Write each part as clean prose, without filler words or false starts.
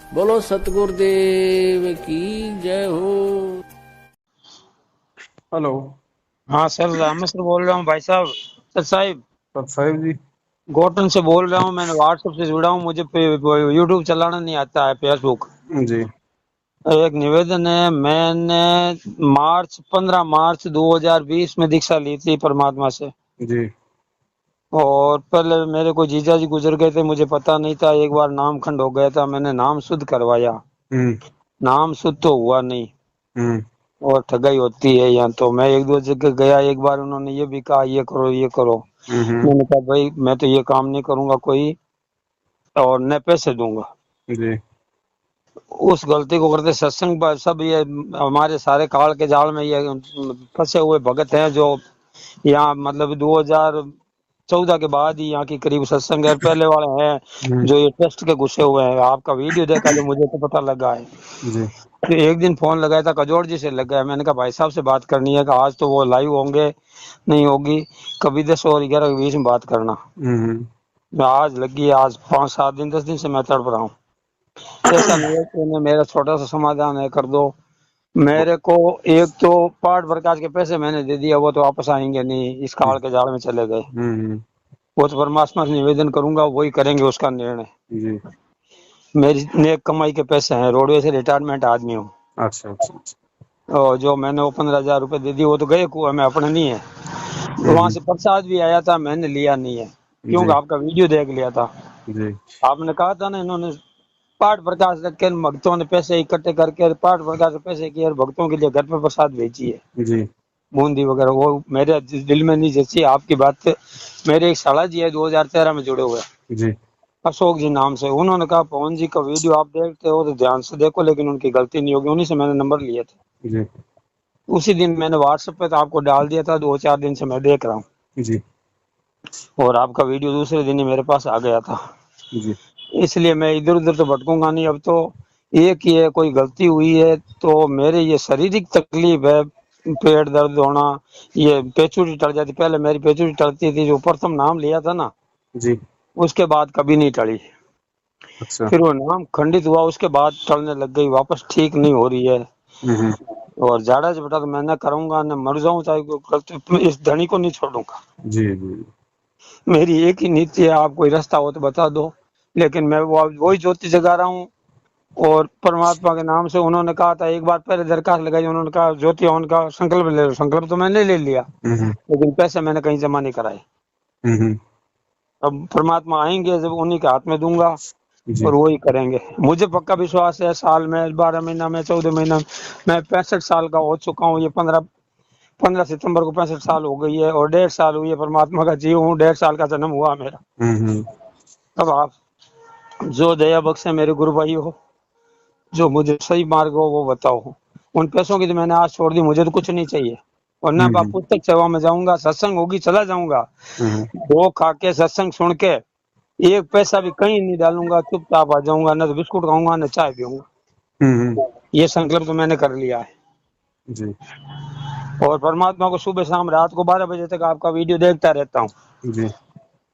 बोलो सतगुरुदेव की जय हो। हेलो। हाँ सर, रामेश सर बोल रहा हूँ भाई साहब। सर साहिब, सत साहिब जी। गोटन से बोल रहा हूँ। मैंने व्हाट्सएप से जुड़ा हूँ, मुझे यूट्यूब चलाना नहीं आता है, फेसबुक। जी एक निवेदन है, मैंने 15 मार्च 2020 में दीक्षा ली थी परमात्मा से। जी और पहले मेरे को जीजा जी गुजर गए थे, मुझे पता नहीं था। एक बार नाम खंड हो गया था, मैंने नाम शुद्ध करवाया। हम्म नाम शुद्ध तो हुआ नहीं, हम्म और ठगाई होती है यहाँ। तो मैं एक दो जगह गया, एक बार उन्होंने ये भी कहा ये करो ये करो। हम्म मैंने कहा भाई मैं तो ये काम नहीं करूंगा कोई, और न पैसे दूंगा। जी उस गलती को करते सत्संग सब ये हमारे सारे काल के जाल में ये फंसे हुए भगत हैं, जो यहाँ मतलब 2014 के बाद ही यहाँ की करीब सत्संग है, पहले वाले हैं हम्म जो ये ट्रस्ट के घुसे हुए हैं। आपका वीडियो देखा तो मुझे तो पता लगा है। जी तो एक दिन फोन लगाया था, कजोड़ जी से लगाया। मैंने कहा भाई साहब से बात करनी है, कि आज तो वो लाइव होंगे, नहीं होगी, कभी 10 और 11 के बीच में बात करना। हम्म मैं आज लगी, आज 5 7 दिन 10 दिन से मैं तड़प रहा हूँ। ऐसा नहीं है कि उन्हें मेरा छोटा सा समाधान है कर दो। मेरे को एक तो पाठ प्रकाश के पैसे मैंने दे दिया, वो तो वापस आएंगे नहीं, इस काल के जाल में चले गए। हम्म वो तो परमात्मा से निवेदन करूंगा, वही करेंगे उसका निर्णय। जी मेरी नेक कमाई के पैसे हैं, रोडवे से रिटायरमेंट आदमी हूँ। अच्छा अच्छा अच्छा। और जो मैंने वो 15,000 रुपए दे दिए, वो तो गए कुएं में, अपने नहीं है। वहां हम्म से प्रसाद भी आया था, मैंने लिया नहीं है, क्योंकि जी आपका वीडियो देख लिया था। जी आपने कहा था ना, इन्होंने पाठ प्रकाश रख के भक्तों ने पैसे इकट्ठे करके पाठ प्रकाश के पैसे किए और भक्तों के लिए घर पे प्रसाद भेजी है, जी बूंदी वगैरह। वो मेरे दिल में नहीं जैसी आपकी बात। मेरे एक साला जी है 2013 में जुड़े हुए, जी अशोक जी नाम से। उन्होंने कहा पवन जी का वीडियो आप देखते हो तो ध्यान से देखो, लेकिन उनकी गलती नहीं होगी। उन्हीं से मैंने नंबर लिए थे। जी उसी दिन मैंने व्हाट्सएप पे तो आपको डाल दिया था, 2 4 दिन से मैं देख रहा हूँ। जी और आपका वीडियो दूसरे दिन ही मेरे पास आ गया था। जी इसलिए मैं इधर उधर तो भटकूंगा नहीं। अब तो एक ही है, कोई गलती हुई है तो मेरे ये शारीरिक तकलीफ है, पेट दर्द होना, ये पेचुरी टल जाती। पहले मेरी पेचुरी टलती थी, जो प्रथम नाम लिया था ना, जी उसके बाद कभी नहीं टली। अच्छा। फिर वो नाम खंडित हुआ, उसके बाद टलने लग गई, वापस ठीक नहीं हो रही है। हम्म और ज्यादा से बेटा तो मैं न करूंगा, न मर जाऊं, चाहे इस धनी को नहीं छोड़ूंगा। जी जी मेरी एक ही नीति है, आप कोई रास्ता हो तो बता दो, लेकिन मैं वही ज्योति जगा रहा हूँ। और परमात्मा के नाम से उन्होंने कहा था, एक बार पहले दरखास्त लगाई, उन्होंने कहा ज्योति हवन का संकल्प ले लो। संकल्प तो मैंने ले लिया, हम्म लेकिन पैसे मैंने कहीं जमा नहीं कराए। हम्म अब परमात्मा आएंगे जब, उन्हीं के हाथ में दूंगा जी और वही करेंगे। मुझे पक्का विश्वास है, साल में 12 महीना में 14 महीना में, मैं 65 साल का हो चुका हूँ। ये 15 सितंबर को 65 साल हो गई है, और 1.5 साल हुई है परमात्मा का जीव हूँ। 1.5 साल का जन्म हुआ मेरा। हम्म अब आप जो दया बख्शे मेरे गुरु भाई हो, जो मुझे सही मार्ग हो वो बताओ। उन पैसों की तो मैंने आज छोड़ दी, मुझे तो कुछ नहीं चाहिए। और ना हम्म पुस्तक सेवा में जाऊंगा, सत्संग होगी चला जाऊंगा, हम्म वो खा के सत्संग सुन के एक पैसा भी कहीं नहीं डालूंगा, चुपचाप आ जाऊंगा। न तो बिस्कुट खाऊंगा, न चाय पीऊंगा। हम्म ये संकल्प तो मैंने कर लिया है। जी और परमात्मा को सुबह शाम रात को 12 बजे तक आपका वीडियो देखता रहता हूँ। जी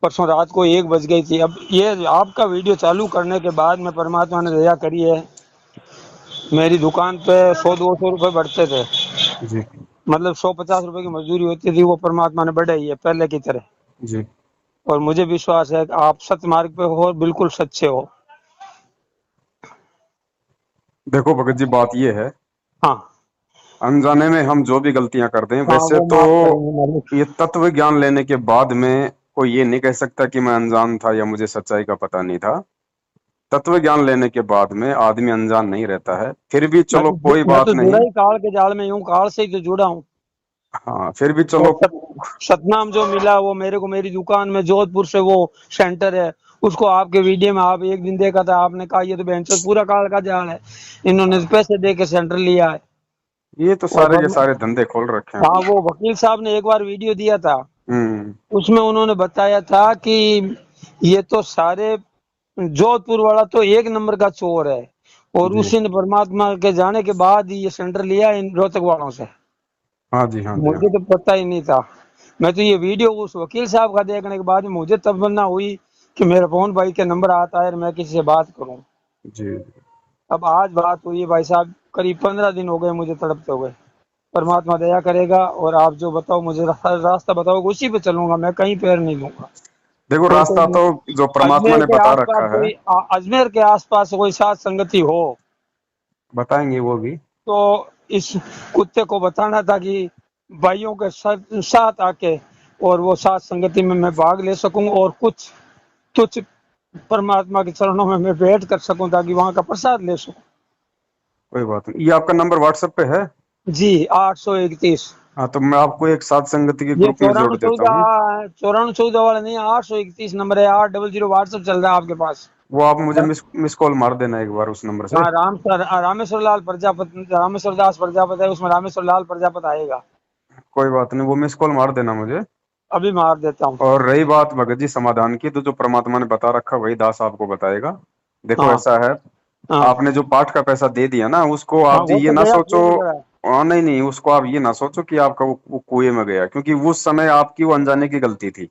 परसों रात को 1 बज गई थी। अब ये आपका वीडियो चालू करने के बाद में परमात्मा ने दया करी है, मेरी दुकान पे 100 200 रुपए बढ़ते थे। जी मतलब 150 रुपए की मजदूरी होती थी, वो परमात्मा ने बढ़ाई है पहले की तरह। जी। और मुझे विश्वास है कि आप सत्य मार्ग पे हो और बिल्कुल सच्चे हो। देखो भगत जी, बात ये है, हाँ अनजाने में हम जो भी गलतियां करते हैं, हाँ, वैसे वो तो माफ करेंगे मालिक। ये तत्व ज्ञान लेने के बाद में कोई ये नहीं कह सकता कि मैं अनजान था या मुझे सच्चाई का पता नहीं था। तत्व ज्ञान लेने के बाद में आदमी अनजान नहीं रहता है। फिर भी चलो कोई मैं बात तो जुड़ा नहीं। ही काल के जाल में हूँ, काल से ही तो जुड़ा हूँ। हाँ, फिर भी और चलो। सतनाम जो मिला वो मेरे को, मेरी दुकान में जोधपुर से वो सेंटर है, उसको आपके वीडियो में आप एक दिन देखा था, आपने कहा ये तो बेंचर पूरा काल का जाल है, इन्होंने तो पैसे दे के सेंटर लिया है। ये तो और सारे के सारे धंधे खोल रखे हैं हाँ, अपने। वो वकील साहब ने एक बार वीडियो दिया था, हम्म उसमें उन्होंने बताया था कि ये तो सारे जोधपुर वाला तो एक नंबर का चोर है, और जी उसी ने परमात्मा के जाने के बाद ही ये सेंटर लिया इन रोहतक वालों से। हाँ जी हाँ जी हाँ। मुझे तो पता ही नहीं था। मैं तो ये वीडियो उस वकील साहब का देखने के बाद मुझे तमन्ना हुई कि मेरे फोन भाई के नंबर आता है और मैं किसी से बात करूं। जी अब आज बात हुई है भाई साहब, करीब 15 दिन हो गए मुझे तड़पते हुए। परमात्मा दया करेगा और आप जो बताओ मुझे रास्ता बताओ, उसी पे चलूंगा, मैं कहीं पैर नहीं लूंगा। देखो तो रास्ता कोई तो जो परमात्मा अजमेर ने के बता आसपास रखा है, कोई अजमेर के आसपास कोई साथ संगति हो बताएंगे वो भी। तो इस कुत्ते को बताना था कि भाइयों के साथ आके और वो साथ संगति में मैं भाग ले सकूं और कुछ तुच्छ परमात्मा के चरणों में मैं भेंट कर सकूं ताकि वहां का प्रसाद ले सकूं। कोई बात नहीं, ये आपका नंबर व्हाट्सएप पे है? जी 831। हाँ तो मैं आपको एक साथ संगति के ये ग्रुप में जोड़ देता हूँ। 9414 वाला नहीं, 831 नंबर है, 800 व्हाट्सएप चल रहा है आपके पास। वो आप मुझे मिस कॉल मार देना एक बार उस नंबर से। हाँ रामेश्वर लाल प्रजापति, रामेश्वर दास प्रजापति है उसमें, रामेश्वर लाल प्रजापति आएगा। कोई बात नहीं, वो मिस कॉल मार देना मुझे। अभी मार देता हूँ। और रही बात भगत जी समाधान की, तो जो परमात्मा ने बता रखा वही दास आपको बताएगा। देखो हाँ ऐसा है, हाँ आपने जो पाठ का पैसा दे दिया ना, उसको हाँ, आप जी वो ये तो ना गया, सोचो। वो तो गया। नहीं नहीं, उसको आप ये ना सोचो कि आपका वो कुएं में गया, क्योंकि उस समय आपकी वो अनजाने की गलती थी।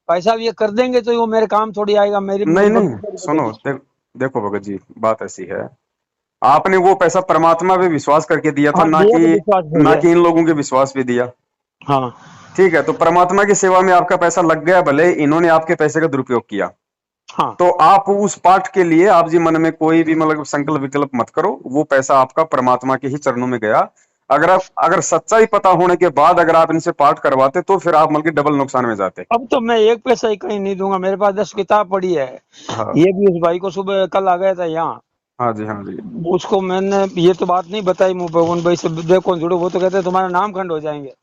भाई साहब ये कर देंगे तो वो मेरे काम थोड़ी आएगा, मेरी नहीं मेरी नहीं, बकरी थोड़ी सुनो बचेगी। देखो भगत जी, बात ऐसी है, आपने वो पैसा परमात्मा पे विश्वास करके दिया था, हाँ बेहद विश्वास ना है। कि इन लोगों के विश्वास पे दिया। हाँ ठीक है, तो परमात्मा की सेवा में आपका पैसा लग गया, भले इन्होंने आपके पैसे का दुरुपयोग किया। हाँ तो आप उस पाठ के लिए आप जी मन में कोई भी मतलब संकल्प विकल्प मत करो, वो पैसा आपका परमात्मा के ही चरणों में गया। अगर सच्चाई पता होने के बाद अगर आप इनसे पाठ करवाते तो फिर आप मतलब डबल नुकसान में जाते। अब तो मैं एक पैसा ही कहीं नहीं दूंगा, मेरे पास 10 किताब पड़ी है। हाँ ये भी उस भाई को सुबह कल आ गया था यहाँ, हाँ जी, हाँ जी। उसको मैंने ये तो बात नहीं बताई मुंह पे, उन भाई से देखो जुड़ो, वो तो कहते हैं तुम्हारा नाम खंड हो जाएंगे।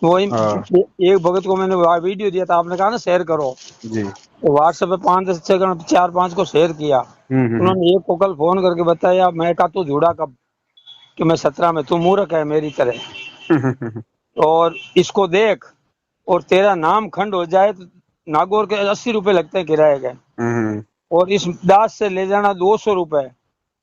वही हाँ एक भगत को मैंने वीडियो दिया था, आपने कहा ना शेयर करो, जी। तो व्हाट्सएप पे 5 से 6 4 5 को शेयर किया। उन्होंने एक को कल फोन करके बताया, मैं कहा तू जुड़ा कब, कि मैं 17 में, तू मूर्ख है मेरी तरह, और इसको देख, और तेरा नाम खंड हो जाए तो नागौर के 80 रुपए लगते हैं किराए के, और इस दास से ले जाना 200 रुपए,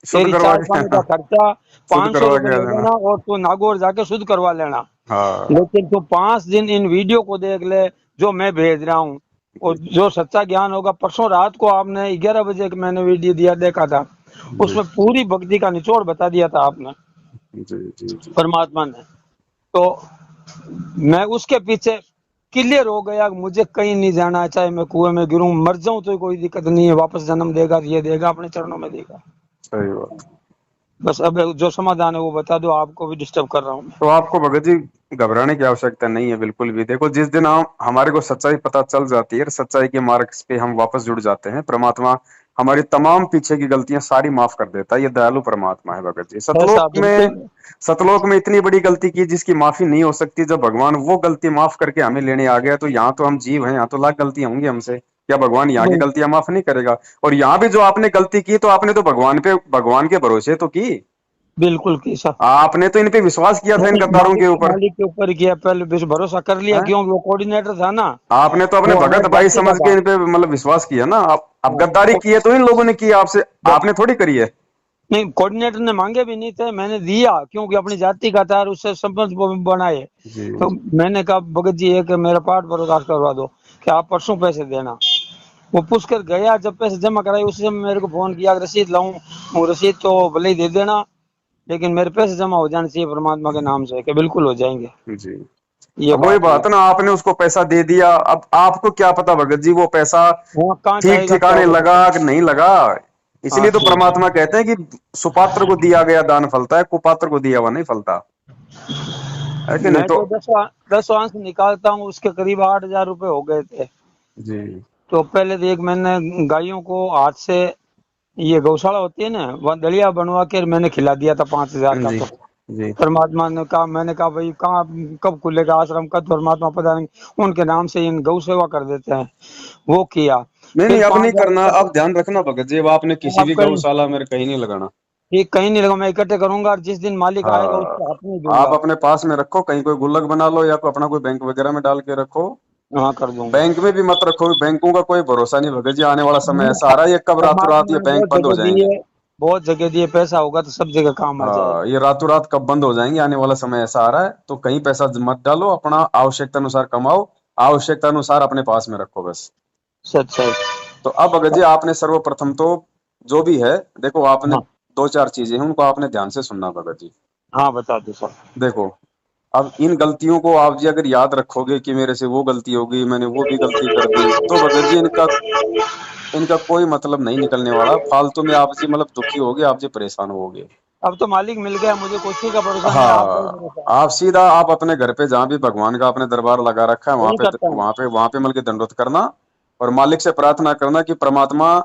शुद्ध तेरी करवा चाय के पानी का खर्चा शुद्ध 500 करवा रुपए के आ ले जाना। जाना, और तू नागौर जाके शुद्ध करवा लेना। हाँ लेकिन तू 5 दिन इन वीडियो को देख ले जो मैं भेज रहा हूँ, और जी जो सच्चा ज्ञान होगा। परसों रात को आपने 11 बजे मैंने वीडियो दिया, देखा था, जी उसमें पूरी भक्ति का निचोड़ बता दिया था आपने, जी जी जी। परमात्मा ने। तो मैं उसके पीछे क्लियर हो गया, मुझे कहीं नहीं जाना, चाहे मैं कुएं में गिरूं मर जाऊं तो कोई दिक्कत नहीं है, वापस जन्म देगा, ये देगा, अपने चरणों में देगा। सही बात। बस अब जो समाधान है वो बता दो, आपको भी डिस्टर्ब कर रहा हूँ मैं। तो आपको भगत जी घबराने की आवश्यकता नहीं है बिल्कुल भी। देखो जिस दिन हम हमारे को सच्चाई पता चल जाती है, सच्चाई के मार्ग पे हम वापस जुड़ जाते हैं, परमात्मा हमारी तमाम पीछे की गलतियां सारी माफ कर देता है। ये दयालु परमात्मा है भगत जी। ऐसा बिल्कुल। सतलोक में इतनी बड़ी गलती की जिसकी माफी नहीं हो सकती, जब भगवान वो गलती माफ करके हमें लेने आ गया, तो यहाँ तो हम जीव हैं, यहाँ तो लाख गलतियां होंगी हमसे, क्या भगवान यहाँ की गलतियां माफ नहीं करेगा? और यहाँ भी जो आपने गलती की, तो आपने तो भगवान के भरोसे तो की, बिल्कुल की सर। आपने तो इन पे विश्वास किया था, इन गद्दारों के ऊपर। मालिक के ऊपर किया, पहले भरोसा कर लिया, हैं? क्यों, वो कोऑर्डिनेटर था ना, आपने तो अपने वो भगत हमारे भाई जाति का समझ के था। इन पे मतलब विश्वास किया ना। आप अब हाँ, गद्दारी की है तो इन लोगों ने की आपसे, आपने थोड़ी करी है। नहीं कोऑर्डिनेटर ने मांगे भी नहीं थे, मैंने दिया क्योंकि अपनी जाति का था और उससे संबंध बनाए। जी तो मैंने कहा भगत जी एक मेरा पाठ बर्दाश्त करवा दो, कि आप परसों पैसे देना। वो पूछ कर गया, जब पैसे जमा कराए उसी समय मेरे को फोन किया, रसीद लाऊं, वो रसीद तो भले ही दे देना, लेकिन मेरे पैसे जमा हो जाने चाहिए परमात्मा के नाम से, कि बिल्कुल हो जाएंगे। जी। ये अब वही बात हुई। बात है ना, आपने उसको पैसा दे दिया, अब आपको क्या पता भगत जी वो पैसा वहाँ कहाँ ठीक जाएगा, क्या ठिकाने होगा। लगा कि नहीं लगा। हाँ इसलिए तो ठीक। परमात्मा कहते हैं कि सुपात्र को दिया गया दान फलता है, कुपात्र को दिया हुआ नहीं फलता, है कि नहीं? मैं तो जो 10 अंश निकालता हूँ उसके करीब 8,000 रुपए हो गए थे। जी तो पहले तो एक मैंने गायों को हाथ से, ये गौशाला होती है ना, वहाँ दलिया बनवा के मैंने खिला दिया था 5,000 का। जी तो जी परमात्मा ने कहा, मैंने कहा भाई कहाँ कब खुलेगा आश्रम, कब, परमात्मा पता नहीं, उनके नाम से इन गौ सेवा कर देते हैं, वो किया। नहीं नहीं, फिर अब नहीं 5,000 करना। अब इकट्ठे, ध्यान रखना भगत जी, अब आपने किसी आप भी कहीं, गौशाला में कहीं नहीं लगाना। ठीक कहीं नहीं लगा, मैं इकट्ठे करूंगा और जिस दिन मालिक आएगा हाँ, उसके हाथ में ही आप दूंगा। अपने पास में रखो, कहीं कोई गुल्लक बना लो या कोई अपना कोई बैंक वगैरह में डाल के रखो। हाँ कर दूंगा। बैंक में भी मत रखो, बैंकों का कोई भरोसा नहीं भगत जी, आने वाला समय ऐसा आ रहा है, ये कब रातों रात परमात्मा ये ने बैंक बहुत बंद हो जगह दी जाएंगे। है, बहुत जगह दी है, पैसा होगा तो सब जगह काम आ जाएगा। हाँ, ये रातों रात कब बंद हो जाएंगे, आने वाला समय ऐसा आ रहा है। तो कहीं पैसा मत डालो, अपना आवश्यकता अनुसार कमाओ, आवश्यकता अनुसार अपने पास में रखो बस। सच सच। तो अब भगत जी आपने सर्वप्रथम तो जो भी है, देखो आपने हाँ दो चार चीजें हैं, उनको आपने ध्यान से सुनना भगत जी। हाँ बता दो सर। देखो, अब इन गलतियों को आप जी अगर याद रखोगे कि मेरे से वो गलती हो गई, मैंने वो भी गलती कर दी, तो भगत जी इनका इनका कोई मतलब नहीं निकलने वाला। फालतू में आप जी मतलब दुखी होगे, आप जी परेशान होगे। अब तो मालिक मिल गया, मुझे कुछ का भरोसा नहीं है, आप दो हाँ, भरोसा। आप सीधा आप अपने घर पे जहाँ भी भगवान का आपने दरबार लगा रखा है, वही करता हूँ। वहां पे मतलब कि दंडवत करना और मालिक से प्रार्थना करना कि परमात्मा,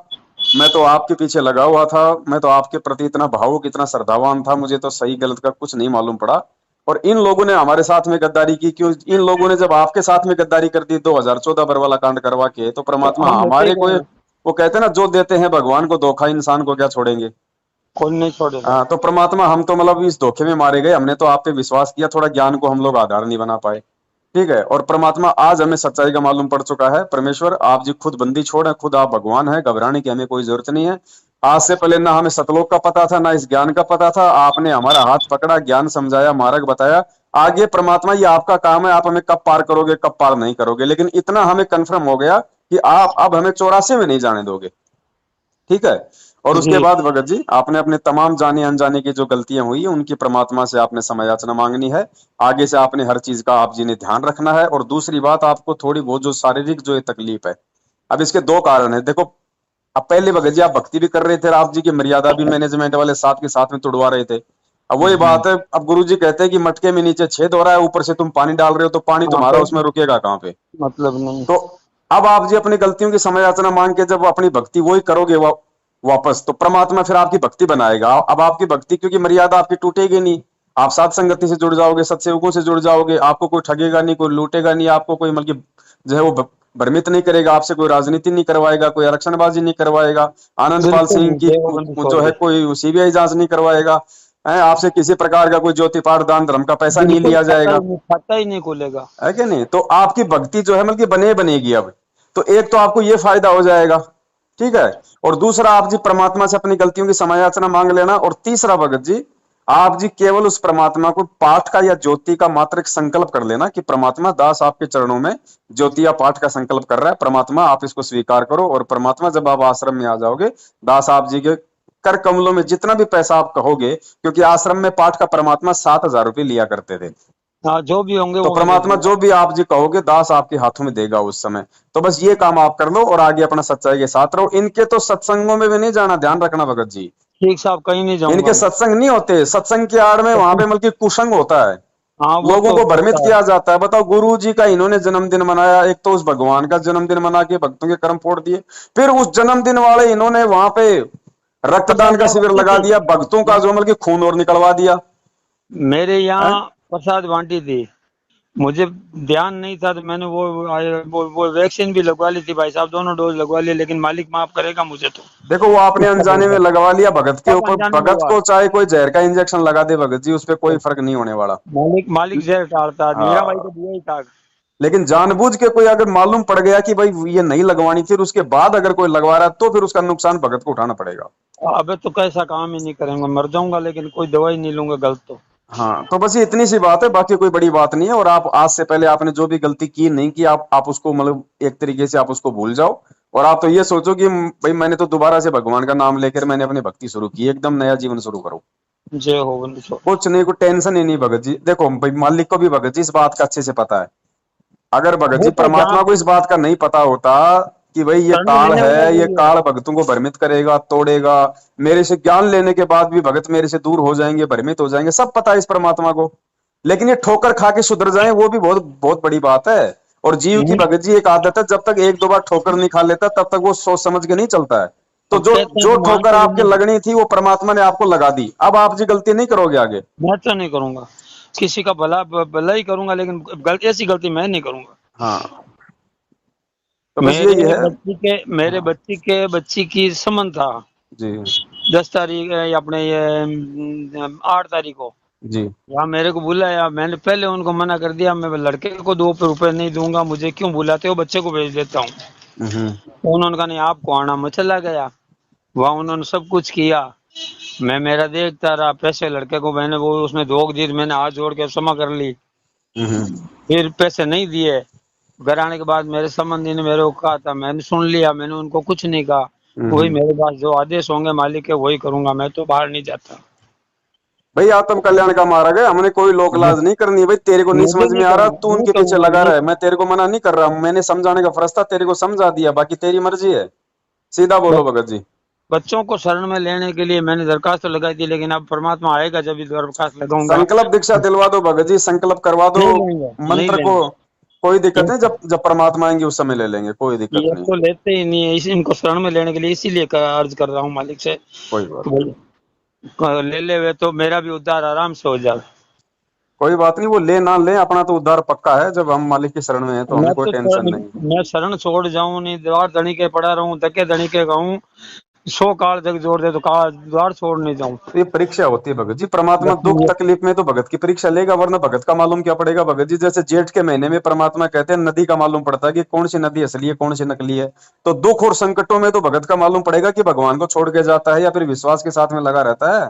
मैं तो आपके पीछे लगा हुआ था, मैं तो आपके प्रति इतना भावुक, इतना श्रद्धावान था, मुझे तो सही गलत का कुछ नहीं मालूम पड़ा। और इन लोगों ने हमारे साथ में गद्दारी की, क्यों इन लोगों ने जब आपके साथ में गद्दारी कर दी 2014 बरवाला कांड करवा के, तो तो परमात्मा हम ऐसे ही हमारे को, करेंगे, वो कहते हैं ना, जो देते हैं भगवान को धोखा, इंसान को क्या छोड़ेंगे। कोई नहीं छोड़ेगा। हाँ, तो परमात्मा हम तो मतलब इस धोखे में मारे गए, हमने तो आप पे विश्वास किया, थोड़ा ज्ञान को हम लोग आधार नहीं बना पाए। ठीक है, और परमात्मा आज हमें सच्चाई का मालूम पड़ चुका है। परमेश्वर आप जी खुद बंदी छोड़ है, खुद आप भगवान है, घबराने की हमें कोई जरूरत नहीं है। आज से पहले ना हमें सतलोक का पता था, ना इस ज्ञान का पता था, आपने हमारा हाथ पकड़ा, ज्ञान समझाया, मार्ग बताया। आगे परमात्मा ये आपका काम है, आप हमें कब पार करोगे, कब पार नहीं करोगे, लेकिन इतना हमें कंफर्म हो गया कि आप अब हमें 84 में नहीं जाने दोगे। ठीक है, और उसके जी। बाद भगत जी आपने अपने तमाम जाने अनजाने की जो गलतियां हुई है उनकी परमात्मा से आपने क्षमा याचना मांगनी है। आगे से आपने हर चीज का आप जी ने ध्यान रखना है। और दूसरी बात, आपको थोड़ी बहुत जो शारीरिक जो ये तकलीफ है, अब इसके दो कारण है। देखो, अब पहले भगत जी आप भक्ति भी कर रहे थे, आप जी की मर्यादा भी मैनेजमेंट वाले साथ के साथ में तोड़वा रहे थे। अब वही बात है, अब गुरु जी कहते हैं कि मटके में नीचे छेद हो रहा है, ऊपर से तुम पानी डाल रहे हो, तो पानी हाँ तुम्हारा कोई उसमें रुकेगा कहाँ पे। मतलब नहीं। तो अब आप जी अपनी गलतियों की क्षमा याचना मांग के जब अपनी भक्ति वही करोगे वापस, तो परमात्मा फिर आपकी भक्ति बनाएगा। अब आपकी भक्ति, क्योंकि मर्यादा आपकी टूटेगी नहीं, आप सात संगति से जुड़ जाओगे, सत्सेवकों से जुड़ जाओगे, आपको कोई ठगेगा नहीं, कोई लूटेगा नहीं, आपको कोई मतलब जो है वो भ्रमित नहीं करेगा, आपसे कोई राजनीति नहीं करवाएगा, कोई आरक्षणबाजी नहीं करवाएगा, आनंदपाल बिल्कुल सिंह नहीं, की देवबंदी छोड़ जो है दे। कोई सीबीआई जांच नहीं करवाएगा, आपसे किसी प्रकार का कोई ज्योति पाठ दान धर्म का पैसा नहीं बिल्कुल लिया खाता ही जाएगा। नहीं, खाता ही नहीं खुलेगा। है कि नहीं, तो आपकी भक्ति जो है मतलब कि बनेगी अब। तो एक तो आपको ये फायदा हो जाएगा। ठीक है, और दूसरा आप जी परमात्मा से अपनी गलतियों की क्षमा याचना मांग लेना। और तीसरा भगत जी, आप जी केवल उस परमात्मा को पाठ का या ज्योति का मात्र एक संकल्प कर लेना कि परमात्मा, दास आपके चरणों में ज्योति या पाठ का संकल्प कर रहा है, परमात्मा आप इसको स्वीकार करो। और परमात्मा जब आप आश्रम में आ जाओगे, दास आप जी के कर कमलों में जितना भी पैसा आप कहोगे, क्योंकि आश्रम में पाठ का परमात्मा 7,000 रुपये लिया करते थे, हाँ जो भी होंगे तो वो मैं दे परमात्मा दूंगा। जो भी आप जी कहोगे दास आपके हाथों में देगा उस समय। तो बस ये काम आप कर लो और आगे अपना सच्चाई के साथ रहो। इनके तो सत्संगों में भी नहीं जाना, ध्यान रखना भगत जी। ठीक साहब, कहीं नहीं जाऊंगा इनके मैं। सत्संग नहीं होते, सत्संग की आड़ में वहां पे मतलब कि कुसंग होता है, हाँ वो लोगों तो को भ्रमित होता है। किया जाता है। बताओ, गुरु जी का इन्होंने जन्मदिन मनाया, एक तो उस भगवान का जन्मदिन मना के भक्तों के कर्म फोड़ दिए, फिर उस जन्मदिन वाले इन्होंने वहां पे रक्तदान प्रसाद का शिविर बांटती लगा थी। दिया, भक्तों का जो मतलब कि खून और निकलवा दिया मेरे है। यहाँ प्रसाद बांटी थी, मुझे ध्यान नहीं था, तो मैंने वो वैक्सीन भी लगवा ली थी भाई साहब, दोनों डोज लगवा लिए, लेकिन मालिक माफ करेगा मुझे तो। देखो, वो आपने उसका अनजाने में भरोसा। लगवा लिया भगत के सब ऊपर, अनजाने में भगत हुआ। को चाहे कोई जहर का इंजेक्शन लगा दे भगत जी, उस पर कोई फर्क नहीं होने वाला। मालिक मालिक जहर टालता है, मीरा भाई तो हाँ, दिया ही था। लेकिन जानबूझ के कोई अगर मालूम पड़ गया कि भाई ये नहीं लगवानी थी, और उसके बाद अगर कोई लगवा रहा है, तो फिर उसका नुकसान भगत को उठाना पड़ेगा। अबे तो कैसा काम ही नहीं करेंगे, मर जाऊंगा लेकिन कोई दवाई नहीं लूंगा गलत तो। हाँ, तो बस ये इतनी सी बात है, बाकी कोई बड़ी बात नहीं है। और आप आज से पहले आपने जो भी गलती की नहीं की, आप उसको मतलब एक तरीके से आप उसको भूल जाओ। और आप तो ये सोचो कि भाई मैंने तो दोबारा से भगवान का नाम लेकर मैंने अपनी भक्ति शुरू की, एकदम नया जीवन शुरू करो। जय हो बंदी छोड़। कुछ नहीं, कोई टेंशन ही नहीं भगत जी। देखो भाई, मालिक को भी भगत जी इस बात का अच्छे से पता है। अगर भगत जी वो तो जहाँ परमात्मा को इस बात का नहीं पता होता कि भाई ये शरण काल लेने वाला है, ये वही है। काल भक्तों को भ्रमित करेगा, तोड़ेगा, मेरे से ज्ञान लेने के बाद भी भगत मेरे से दूर हो जाएंगे, भ्रमित हो जाएंगे, सब पता है इस परमात्मा को। लेकिन ये ठोकर खा के सुधर जाए, वो भी बहुत बहुत बड़ी बात है। और जीव की नहीं, भगत जी एक आदत है, जब तक एक दो बार ठोकर नहीं खा लेता तब तक वो सोच समझ के नहीं चलता है। तो अब जो कहते हैं जो कि ठोकर मानते भी आपके नहीं। लगनी थी वो परमात्मा ने आपको लगा दी, अब आप जी गलती नहीं करोगे आगे। मैं तो नहीं करूंगा, किसी का भला भला ही करूंगा, लेकिन गलती, ऐसी गलती मैं नहीं करूंगा। हाँ, तो बस यही है। मेरे हाँ बच्ची की समन था जी। 10 तारीख, अपने ये 8 तारीख को। जी। यहाँ मेरे को बुलाया, मैंने पहले उनको मना कर दिया, मैं लड़के को 2 रुपए नहीं दूंगा, मुझे क्यों बुलाते हो, बच्चे को भेज देता हूँ। हम्म। तो उन्होंने कहा नहीं आपको आना, मैं चला गया। वहाँ उन्होंने सब कुछ किया, मैं मेरा देखता रहा, पैसे लड़के को मैंने वो उसमें धोख दी, मैंने हाथ जोड़ के क्षमा कर ली। हम्म। फिर पैसे नहीं दिए, घर आने के बाद मेरे संबंधी ने मेरे को कहा था, मैंने सुन लिया, मैंने उनको कुछ नहीं कहा। वही मेरे पास जो आदेश होंगे मालिक के वही करूंगा, मैं तो बाहर नहीं जाता। भाई आत्म कल्याण का मार्ग है, हमने कोई लोक लाज नहीं करनी। भाई तेरे को नहीं मुझे समझ नहीं में आ रहा, करना, तू नहीं उनके पीछे करूंगा, लगा नहीं रहा है, मैं तेरे को मना नहीं कर रहा हूं, मैंने समझाने का फर्ज था, तेरे को समझा दिया, बाकी तेरी मर्जी है। सीधा बोलो भगत जी। बच्चों को शरण में लेने के लिए मैंने दरखास्त तो लगाई थी, लेकिन अब परमात्मा आएगा जब भी दरखास्त लगाऊंगा। संकल्प दीक्षा दिलवा दो भगत जी, संकल्प करवा दो नहीं लेंगे, नहीं मंत्र को। लेंगे। कोई दिक्कत नहीं, इनको जब जब परमात्मा आएंगे उस समय ले लेंगे, कोई दिक्कत ये नहीं। तो लेते ही नहीं है, इनको शरण में लेने के लिए इसीलिए अर्ज कर रहा हूँ मालिक से कोई बात कि नहीं, भाई ले ले वे तो मेरा भी उद्धार आराम से हो जाए। कोई बात नहीं, वो ले ना ले, अपना तो उद्धार पक्का है। जब हम मालिक की शरण में हैं तो हमें कोई टेंशन नहीं। मैं शरण छोड़ जाऊं नहीं, द्वार धनी के पड़ा रहूं, धक्के धनी के कहूं, 100 काल जग जोड़ दे तो काल द्वार छोड़ नहीं जाऊं। तो ये परीक्षा होती है भगत जी, परमात्मा बस दुख ये तकलीफ में तो भगत की परीक्षा लेगा, वरना भगत का मालूम क्या पड़ेगा भगत जी। जैसे जेठ के महीने में परमात्मा कहते हैं नदी का मालूम पड़ता है कि कौन सी नदी असली है कौन सी नकली है। तो दुख और संकटों में तो भगत का मालूम पड़ेगा कि भगवान को छोड़ के जाता है या फिर विश्वास के साथ में लगा रहता है।